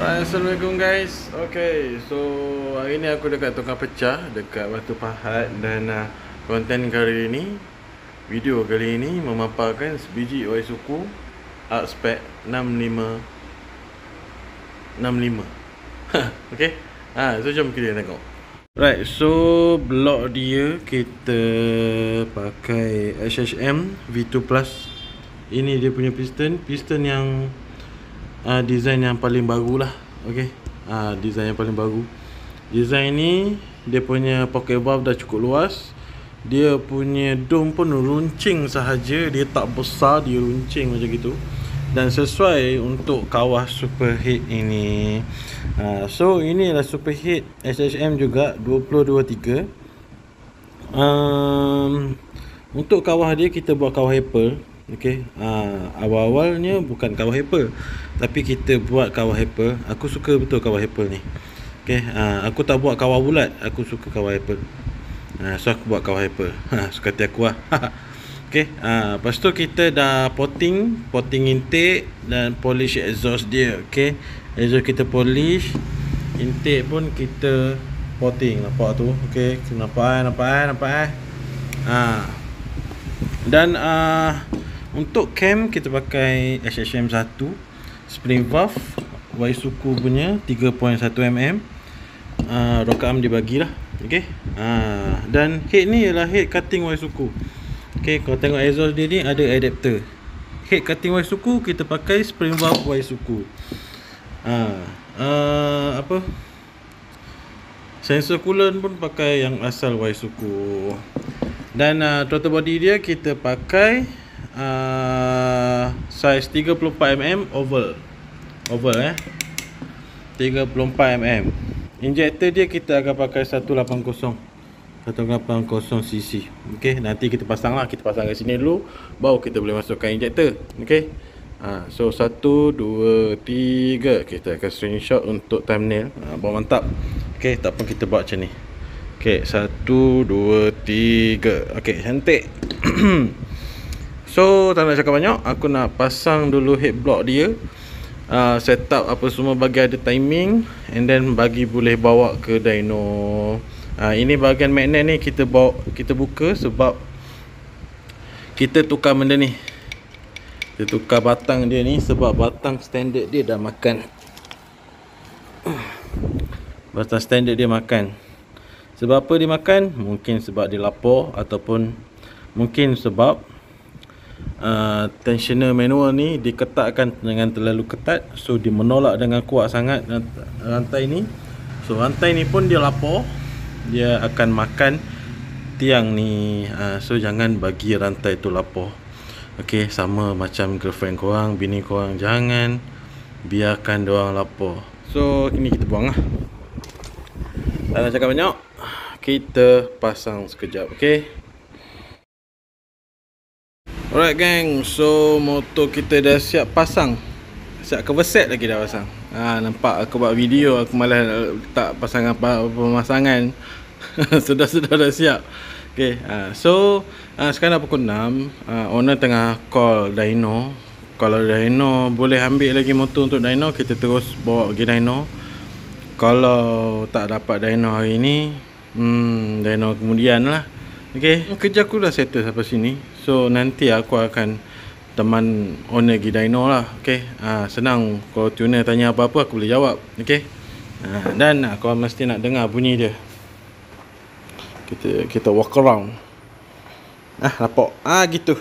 Alright, Assalamualaikum guys. Okay, so hari ni aku dekat tukang pecah dekat Batu Pahat. Dan konten kali ini, video kali ini memaparkan sebiji oil suku Art Spec 6565. Okay, so jom kita tengok. Right, so blok dia kita pakai HHM V2 Plus. Ini dia punya piston yang design yang paling baru lah. Okay, design yang paling baru. Design ni dia punya pocket valve dah cukup luas. Dia punya dome pun runcing sahaja, dia tak besar, dia runcing macam gitu. Dan sesuai untuk kawah superheat ini. So inilah superheat HHM juga 2023. Untuk kawah dia kita buat kawah apple. Okay, awal-awalnya bukan kawah apple, tapi kita buat kawah apple. Aku suka betul kawah apple ni. Okay, aku tak buat kawah bulat, aku suka kawah apple. So aku buat kawah apple. Suka hati aku lah. Okay, lepas tu kita dah potting intake dan polish exhaust dia. Okay, exhaust kita polish, intake pun kita potting. Nampak tu? Okay, nampak. Dan untuk cam kita pakai HHM 1 spring valve Y suku punya 3.1 mm. Rock arm dia bagilah. Okey. Dan head ni ialah head cutting Y suku. Okey, kalau tengok exhaust dia ni ada adapter. Head cutting Y suku kita pakai spring valve Y suku. Sensor coolant pun pakai yang asal Y suku. Dan throttle body dia kita pakai size 34mm oval 34mm. Injector dia kita akan pakai 180 cc. Okey, nanti kita pasang kat sini dulu, baru kita boleh masukkan injector. Okey, so 1, 2, 3 kita akan screenshot untuk thumbnail. Baru mantap. Okey, tak apa, kita buat macam ni. Okey, 1, 2, 3. Okey, cantik. So tak nak cakap banyak, aku nak pasang dulu head block dia, setup apa semua bagi ada timing, and then bagi boleh bawa ke dyno. Ini bahagian magnet ni kita buka sebab kita tukar benda ni. Kita tukar batang dia ni sebab batang standard dia dah makan. Batang standard dia makan. Sebab apa dia makan? Mungkin sebab dia lapar, ataupun mungkin sebab tensioner manual ni diketatkan dengan terlalu ketat. So dia menolak dengan kuat sangat rantai ni. So rantai ni pun dia lapar, dia akan makan tiang ni. So jangan bagi rantai tu lapar. Okay, sama macam girlfriend korang, bini korang, jangan biarkan diorang lapar. So ini kita buang lah. Tak nak cakap banyak, kita pasang sekejap. Okay, alright gang, so motor kita dah siap pasang. Siap cover set lagi dah pasang. Nampak aku buat video, aku malas tak pasang pemasangan. Sudah dah siap. Okay, so sekarang dah pukul 6. Owner tengah call dyno. Kalau dyno boleh ambil lagi motor untuk dyno, kita terus bawa pergi dyno. Kalau tak dapat dyno hari ni, dyno kemudian lah. Okay, kerja aku dah settle sampai sini. So nanti aku akan teman owner pergi dyno lah. Okay, senang. Kalau tuner tanya apa-apa aku boleh jawab. Okay, dan kau mesti nak dengar bunyi dia. Kita walk around. Nampak? Gitu.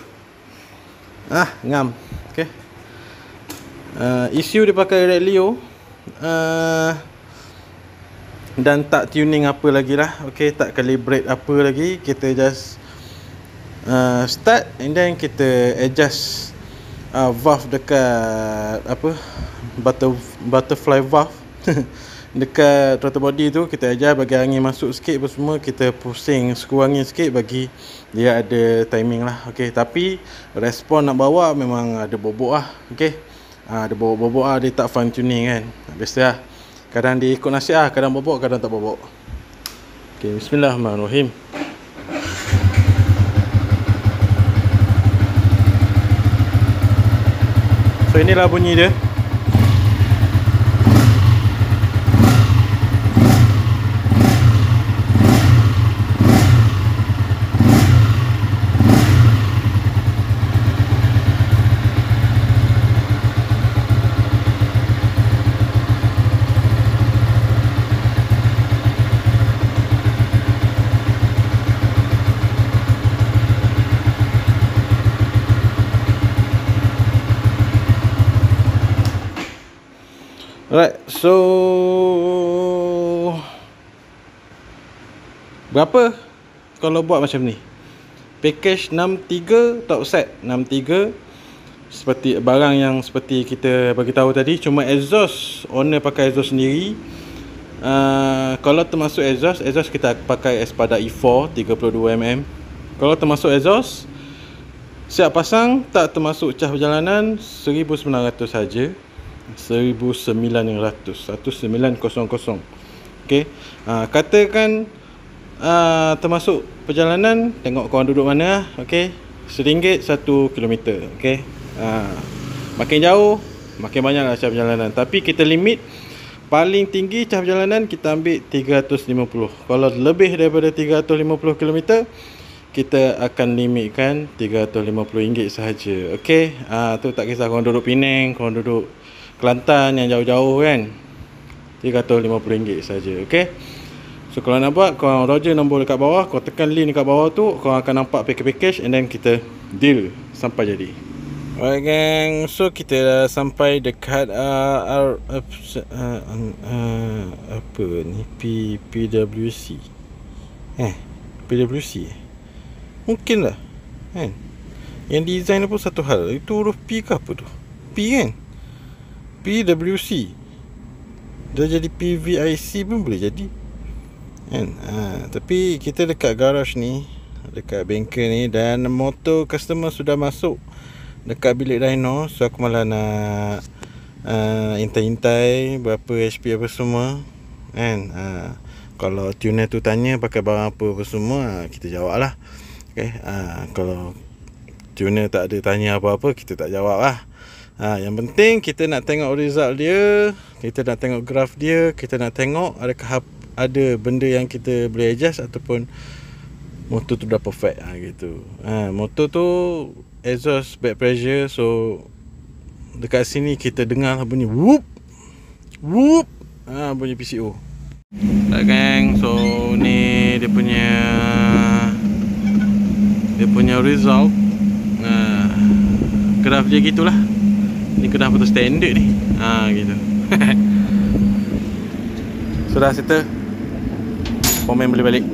Ngam. Okay, issue dia pakai Red Leo. Dan tak tuning apa lagi lah. Okay, tak calibrate apa lagi. Kita just start, and then kita adjust valve dekat butterfly valve dekat throttle body tu. Kita adjust bagi angin masuk sikit apa semua. Kita pusing sekurang-kurangnya sikit bagi dia ada timing lah. Okay, tapi respon nak bawa memang ada bobok lah. Okay, ada bobok lah, dia tak fine tuning kan. Biasa lah, kadang dia ikut nasihat, kadang bobok, kadang tak bobok. Okay, bismillahirrahmanirrahim. So inilah bunyi dia. Alright, so berapa kalau buat macam ni? Package 63 top set 63, seperti barang yang seperti kita bagi tahu tadi. Cuma exhaust, owner pakai exhaust sendiri. Kalau termasuk exhaust kita pakai Espada E4 32mm. Kalau termasuk exhaust, siap pasang tak termasuk cas perjalanan 1900 saja. 1900. Okey. Katakan termasuk perjalanan, tengok korang duduk mana lah. Okey. RM1 1 km. Okey. Makin jauh makin banyak lah cas perjalanan. Tapi kita limit paling tinggi cas perjalanan kita ambil 350. Kalau lebih daripada 350 km, kita akan limitkan RM350 sahaja. Okey. Tu tak kisah korang duduk Penang, korang duduk Kelantan yang jauh-jauh kan, RM350 saja. Okey. So kalau nak buat, korang roger nombor dekat bawah, korang tekan link dekat bawah tu, korang akan nampak package and then kita deal sampai jadi. Alright gang, so kita dah sampai dekat apa ni, PWC. PWC mungkin lah kan. Yang design pun satu hal. Itu huruf P ke apa tu? P kan? PWC dah jadi PVIC pun boleh jadi kan. Tapi kita dekat garage ni, dekat bengkel ni, dan motor customer sudah masuk dekat bilik dyno. So aku malah nak intai-intai berapa HP apa semua kan. Kalau tuner tu tanya pakai barang apa semua, kita jawab lah. Okay. Kalau tuner tak ada tanya apa-apa, kita tak jawab lah. Yang penting kita nak tengok result dia, kita nak tengok graf dia, kita nak tengok adakah ada benda yang kita boleh adjust ataupun motor tu dah perfect gitu. Motor tu exhaust back pressure, so dekat sini kita dengar bunyi whoop whoop, bunyi PCO. Tak gang, so ni dia punya result. Graf dia gitulah. Ni graf betul standard ni. Gitu. Sudah settle. Komen boleh balik.